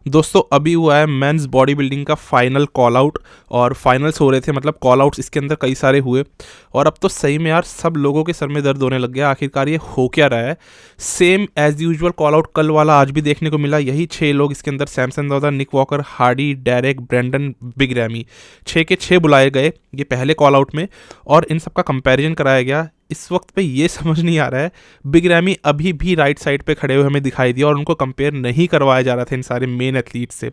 दोस्तों अभी हुआ है मेंस बॉडी बिल्डिंग का फाइनल कॉल आउट और फाइनल्स हो रहे थे, मतलब कॉल आउट्स इसके अंदर कई सारे हुए और अब तो सही में यार सब लोगों के सर में दर्द होने लग गया। आखिरकार ये हो क्या रहा है? Same as usual call out कल वाला आज भी देखने को मिला। यही 6 लोग इसके अंदर, Samson Dauda, Nick Walker, Hardy, Derek, Brandon, Big Ramy, 6 के 6 बुलाए गए ये पहले कॉल आउट में और इन सबका कंपैरिजन कराया गया। इस वक्त पे ये समझ नहीं आ रहा है, बिग रैमी अभी भी राइट साइड पे खड़े हुए हमें दिखाई दिया और उनको कंपेयर नहीं करवाया जा रहा था इन सारे मेन एथलीट से।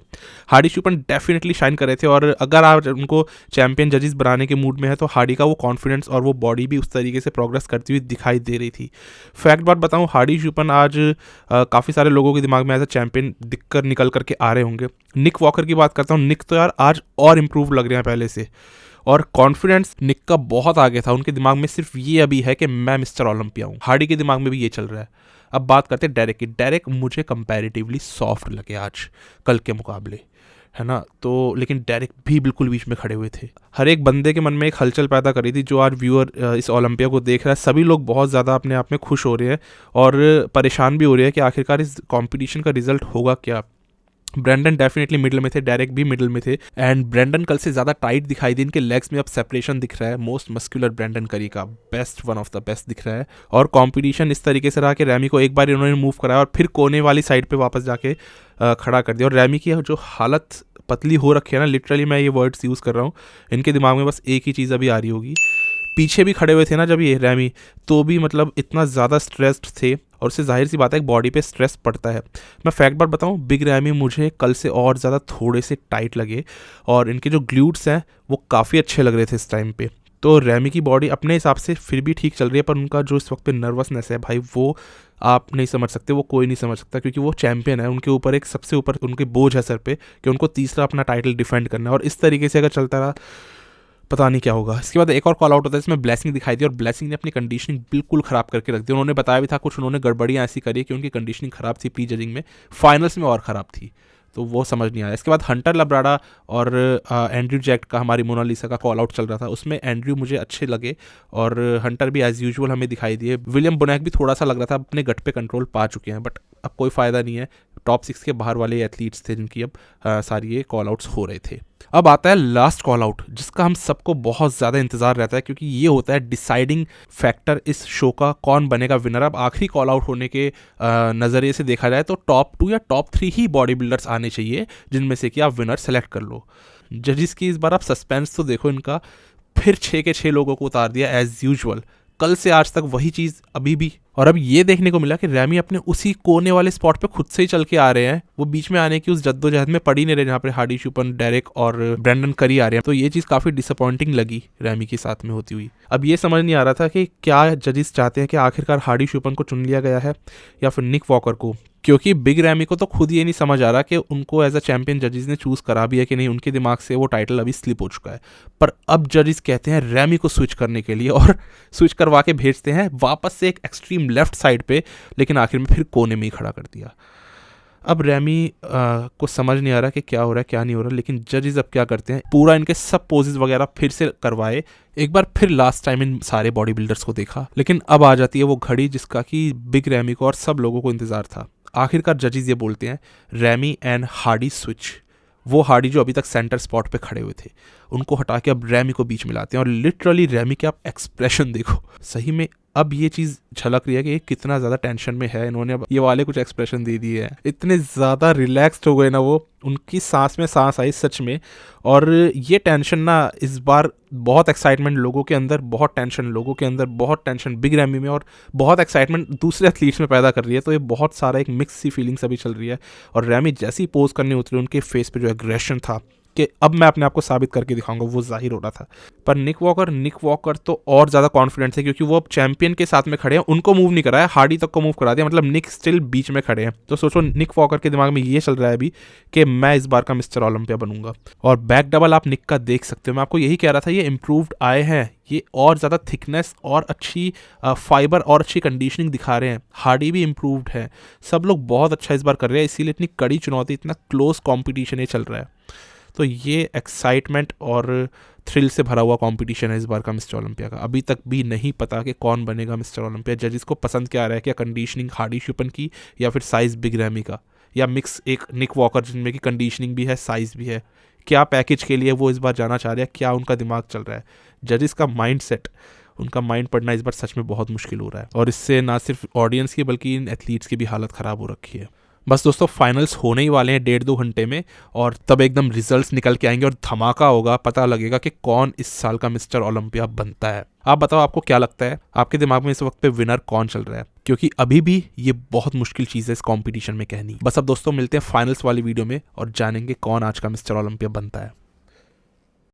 हार्डी चुपन डेफिनेटली शाइन कर रहे थे और अगर आप उनको चैंपियन जजेस बनाने के मूड में है तो हार्डी का वो कॉन्फिडेंस और वो बॉडी भी उस तरीके से प्रोग्रेस करती हुई दिखाई दे रही थी। फैक्ट बात बताऊँ, हार्डी चुपन आज काफ़ी सारे लोगों के दिमाग में एज अ चैंपियन दिखकर निकल करके आ रहे होंगे। निक वॉकर की बात करता हूँ, निक तो यार आज और इम्प्रूव लग रहे हैं पहले से और कॉन्फिडेंस निक का बहुत आगे था। उनके दिमाग में सिर्फ ये अभी है कि मैं मिस्टर ओलंपिया हूँ। हार्डी के दिमाग में भी ये चल रहा है। अब बात करते हैं डेरेक की। डेरेक मुझे कंपैरेटिवली सॉफ्ट लगे आज कल के मुकाबले, है ना। तो लेकिन डेरेक भी बिल्कुल बीच में खड़े हुए थे। हर एक बंदे के मन में एक हलचल पैदा करी थी जो आज व्यूअर इस ओलंपिया को देख रहा है। सभी लोग बहुत ज़्यादा अपने आप में खुश हो रहे हैं और परेशान भी हो रहे हैं कि आखिरकार इस कॉम्पिटिशन का रिजल्ट होगा क्या। ब्रेंडन डेफिनेटली मिडिल में थे, डेरेक भी मिडिल में थे एंड ब्रेंडन कल से ज़्यादा टाइट दिखाई दी। इनके लेग्स में अब सेपरेशन दिख रहा है। मोस्ट मस्कुलर ब्रेंडन करी का best, one of the best दिख रहा है और कंपटीशन इस तरीके से रहा कि रैमी को एक बार इन्होंने मूव कराया और फिर कोने वाली साइड पे वापस जाके खड़ा कर दिया। और रैमी की जो हालत पतली हो रखी है ना, लिटरली मैं ये वर्ड्स यूज़ कर रहा हूँ, इनके दिमाग में बस एक ही चीज़ अभी आ रही होगी। पीछे भी खड़े हुए थे ना जब ये रैमी, तो भी मतलब इतना ज़्यादा स्ट्रेस्ड थे और उससे जाहिर सी बात है बॉडी पे स्ट्रेस पड़ता है। मैं फैक्ट बात बताऊँ, बिग रैमी मुझे कल से और ज़्यादा थोड़े से टाइट लगे और इनके जो ग्लूट्स हैं वो काफ़ी अच्छे लग रहे थे इस टाइम पे। तो रैमी की बॉडी अपने हिसाब से फिर भी ठीक चल रही है, पर उनका जो इस वक्त पे नर्वसनेस है भाई, वो आप नहीं समझ सकते, वो कोई नहीं समझ सकता, क्योंकि वो चैंपियन है। उनके ऊपर एक सबसे ऊपर उनके बोझ है सर पे कि उनको तीसरा अपना टाइटल डिफेंड करना है और इस तरीके से अगर चलता रहा पता नहीं क्या होगा। इसके बाद एक और कॉल आउट होता है, इसमें ब्लेसिंग दिखाई दी और ब्लेसिंग ने अपनी कंडीशनिंग बिल्कुल ख़राब करके रख दी। उन्होंने बताया भी था कुछ, उन्होंने गड़बड़ियाँ ऐसी करी कि उनकी कंडीशनिंग ख़राब थी प्री जजिंग में, फाइनल्स में और ख़राब थी, तो वो समझ नहीं आया। इसके बाद हंटर लब्राडा और एंड्रयू जैक्ट का, हमारी मोनालिसा का कॉल आउट चल रहा था, उसमें एंड्रयू मुझे अच्छे लगे और हंटर भी एज यूजुअल हमें दिखाई दिए। विलियम बोनैक भी थोड़ा सा लग रहा था अपने गट पे कंट्रोल पा चुके हैं, बट अब कोई फ़ायदा नहीं है। टॉप 6 के बाहर वाले एथलीट्स थे जिनकी अब सारी ये कॉल आउट्स हो रहे थे। अब आता है लास्ट कॉल आउट, जिसका हम सबको बहुत ज़्यादा इंतजार रहता है क्योंकि ये होता है डिसाइडिंग फैक्टर इस शो का, कौन बनेगा विनर। अब आखिरी कॉल आउट होने के नज़रिए से देखा जाए तो टॉप 2 या टॉप 3 ही बॉडी बिल्डर्स आने चाहिए जिनमें से कि आप विनर सेलेक्ट कर लो। जजिस की इस बार आप सस्पेंस तो देखो इनका, फिर 6 के 6 लोगों को उतार दिया एज यूजुअल। कल से आज तक वही चीज़ अभी भी, और अब ये देखने को मिला कि रैमी अपने उसी कोने वाले स्पॉट पे खुद से ही चल के आ रहे हैं। वो बीच में आने की उस जद्दोजहद में पड़ी नहीं रहे जहाँ पे हार्डी चुपन, डेरेक और ब्रेंडन करी आ रहे हैं। तो ये चीज़ काफ़ी डिसअपॉइंटिंग लगी रैमी के साथ में होती हुई। अब ये समझ नहीं आ रहा था कि क्या जजिस चाहते हैं कि आखिरकार हार्डी चुपन को चुन लिया गया है या फिर निक वॉकर को, क्योंकि बिग रैमी को तो खुद ये नहीं समझ आ रहा कि उनको एज अ चैंपियन जजेस ने चूज़ करा भी है कि नहीं। उनके दिमाग से वो टाइटल अभी स्लिप हो चुका है, पर अब जजेस कहते हैं रैमी को स्विच करने के लिए और स्विच करवा के भेजते हैं वापस से एक एक्सट्रीम लेफ्ट साइड पे, लेकिन आखिर में फिर कोने में ही खड़ा कर दिया। अब रैमी को समझ नहीं आ रहा कि क्या हो रहा है क्या नहीं हो रहा, लेकिन जजेस अब क्या करते हैं, पूरा इनके सब पोजेस वगैरह फिर से करवाए। एक बार फिर लास्ट टाइम इन सारे बॉडी बिल्डर्स को देखा, लेकिन अब आ जाती है वो घड़ी जिसका कि बिग रैमी को और सब लोगों को इंतजार था। आखिरकार जजेस ये बोलते हैं रैमी एंड हार्डी स्विच। वो हार्डी जो अभी तक सेंटर स्पॉट पे खड़े हुए थे उनको हटा के अब रैमी को बीच में लाते हैं और लिटरली रैमी के आप एक्सप्रेशन देखो, सही में अब ये चीज़ झलक रही है कि ये कितना ज़्यादा टेंशन में है। इन्होंने अब ये वाले कुछ एक्सप्रेशन दे दिए हैं, इतने ज़्यादा रिलैक्स्ड हो गए ना वो, उनकी सांस में सांस आई सच में। और ये टेंशन ना इस बार बहुत एक्साइटमेंट लोगों के अंदर, बहुत टेंशन लोगों के अंदर, बहुत टेंशन बिग रैमी में और बहुत एक्साइटमेंट दूसरे एथलीट्स में पैदा कर रही है। तो ये बहुत सारा एक मिक्स सी फीलिंग्स अभी चल रही है और रैमी जैसी पोज करने उतरी उनके फेस पे जो एग्रेशन था कि अब मैं अपने आप को साबित करके दिखाऊंगा, वो जाहिर हो रहा था। पर निक वॉकर तो और ज़्यादा कॉन्फिडेंट है क्योंकि वो अब चैंपियन के साथ में खड़े हैं। उनको मूव नहीं कराया, हार्डी तक को मूव करा दिया, मतलब निक स्टिल बीच में खड़े हैं। तो सोचो निक वॉकर के दिमाग में ये चल रहा है अभी कि मैं इस बार का मिस्टर ओलंपिया बनूंगा। और बैक डबल आप निक का देख सकते हो, मैं आपको यही कह रहा था, ये इम्प्रूव्ड आए हैं, ये और ज़्यादा थिकनेस और अच्छी फाइबर और अच्छी कंडीशनिंग दिखा रहे हैं। हार्डी भी इम्प्रूव्ड है, सब लोग बहुत अच्छा इस बार कर रहे हैं, इसीलिए इतनी कड़ी चुनौती, इतना क्लोज कॉम्पिटिशन ये चल रहा है। तो ये एक्साइटमेंट और थ्रिल से भरा हुआ कंपटीशन है इस बार का मिस्टर ओलंपिया का। अभी तक भी नहीं पता कि कौन बनेगा मिस्टर ओलंपिया। जजेस को पसंद क्या आ रहा है, क्या कंडीशनिंग हार्डी चुपन की या फिर साइज बिग रैमी का, या मिक्स एक निक वॉकर जिनमें की कंडीशनिंग भी है, साइज भी है, क्या पैकेज के लिए वो इस बार जाना चाह रहे हैं, क्या उनका दिमाग चल रहा है, जजेस का माइंड सेट, उनका माइंड पढ़ना इस बार सच में बहुत मुश्किल हो रहा है। और इससे ना सिर्फ ऑडियंस की बल्कि इन एथलीट्स की भी हालत ख़राब हो रखी है। बस दोस्तों, फाइनल्स होने ही वाले हैं 1.5-2 घंटे में, और तब एकदम रिजल्ट्स निकल के आएंगे और धमाका होगा, पता लगेगा कि कौन इस साल का मिस्टर ओलंपिया बनता है। आप बताओ, आपको क्या लगता है, आपके दिमाग में इस वक्त पे विनर कौन चल रहा है? क्योंकि अभी भी ये बहुत मुश्किल चीज़ है इस कंपटीशन में कहनी। बस अब दोस्तों मिलते हैं फाइनल्स वाली वीडियो में और जानेंगे कौन आज का मिस्टर ओलंपिया बनता है।